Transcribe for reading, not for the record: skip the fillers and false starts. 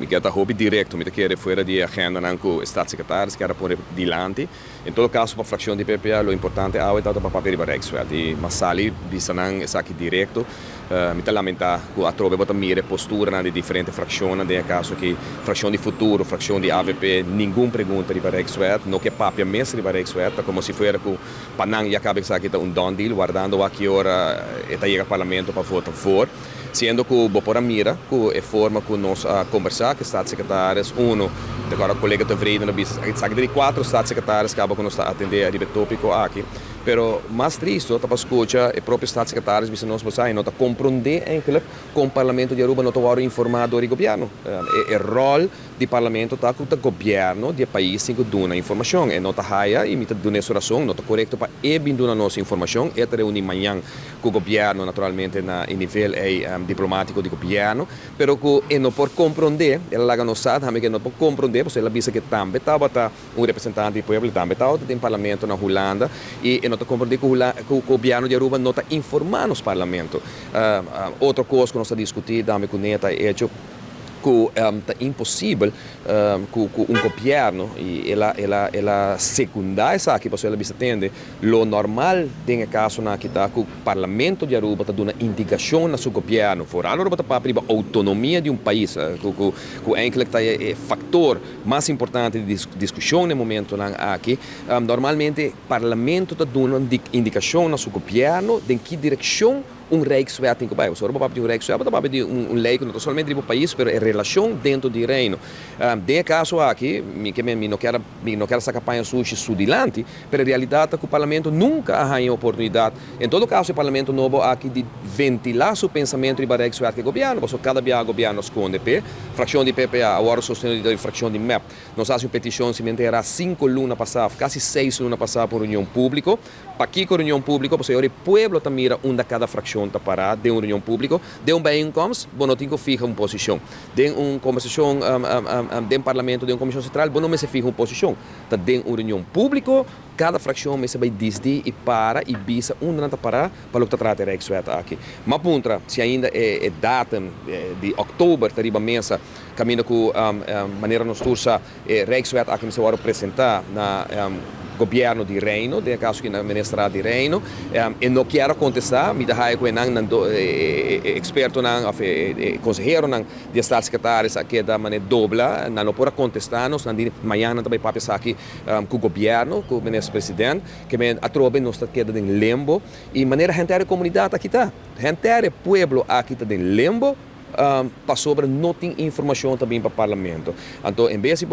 quer estar hobby direto, me quer fora de agenda não com staatssecretários, quer pôr dilante. Em todo caso, para a fração de PPA, o importante é a para papel para Rexwet. E Massali, bisa não é aqui direto. Me lamenta que a tropa bota mira postura de diferentes frações, de caso que fração de futuro, fração de AVP, nenhuma pergunta de para Rexwet, não que papia mestre para Rexwet, como se fosse que Panang e acaba que aqui um don deal, guardando a que hora está chega ao parlamento para votar for. Sendo que o Bopora mira, que é forma que nós conversar, que staatssecretários, agora o colega de Vrede, de 4 staatssecretários que acabam que nós está atender a tópico aqui. Pero mais triste, está para escutar, o próprio staatssecretário, se nós passar, não está compreender com o parlamento de Aruba, não está informado do governo. O rol do parlamento está com o governo do país que dá informação. E não está raia, e está dando essa razão, não está correto para dar a nossa informação. É reunir amanhã com o governo, naturalmente, em nível diplomático do governo, pero que não pode compreender, ela não sabe, também não pode compreender, porque ela disse que também estava um representante do povo, também estava no parlamento na Holanda, e não está compreendendo que o governo de Aruba não está informando os parlamentos. Outra coisa que nós estamos discutindo, também com Neta, é que é impossível que um governo e ela secundar essa aqui para ela atender lo normal tem caso na que o parlamento de Aruba está dando indicação na seu governo fora Aruba está para a autonomia de um país que é fator mais importante de discussão no momento aqui normalmente o parlamento está dando indicação na seu governo de que direção Rexwet tem que vai. O senhor vai pedir Rexwet, vai pedir lei que não somente para o país, mas é relação dentro do reino. De caso aqui, que não quero essa campanha sushi sudilante, mas a realidade é que o parlamento nunca há a oportunidade. Em todo caso, o parlamento novo aqui de ventilar seu pensamento de Rexwet que o governo, porque cada vez o governo esconde, fração de PPA, agora sustento de fração de MEP. Nós fazemos petição se manterá 5 lunas passadas, quase 6 lunas passadas por União Pública. Para aqui com a União Pública, porque o povo também mira onde cada fração está parada de uma reunião pública, de bem-incomes, bom, não tem que ficar uma posição. De uma conversação, de um parlamento, de uma comissão central, bom, não se fica uma posição. Então, de uma reunião pública, cada fração se vai decidir e para e visa onde não está parada para o que trata de Rexwet aqui. Mas, ponto, se ainda é data de outubro, está mesa, caminho com maneira nos tursa, Rexwet aqui se vai apresentar na governo de reino, de caso que na ministra de reino, e não quero contestar, me dá que experto consejero de staatssecretários aqui da maneira dobla, não pode contestar, nós amanhã também para pensar aqui com o governo, com o ministro-presidente, que a tropa não está queda em limbo, e maneira gente a comunidade aqui está, gente o povo aqui está em limbo, para sobre não tem informação também para o parlamento. Então, em vez de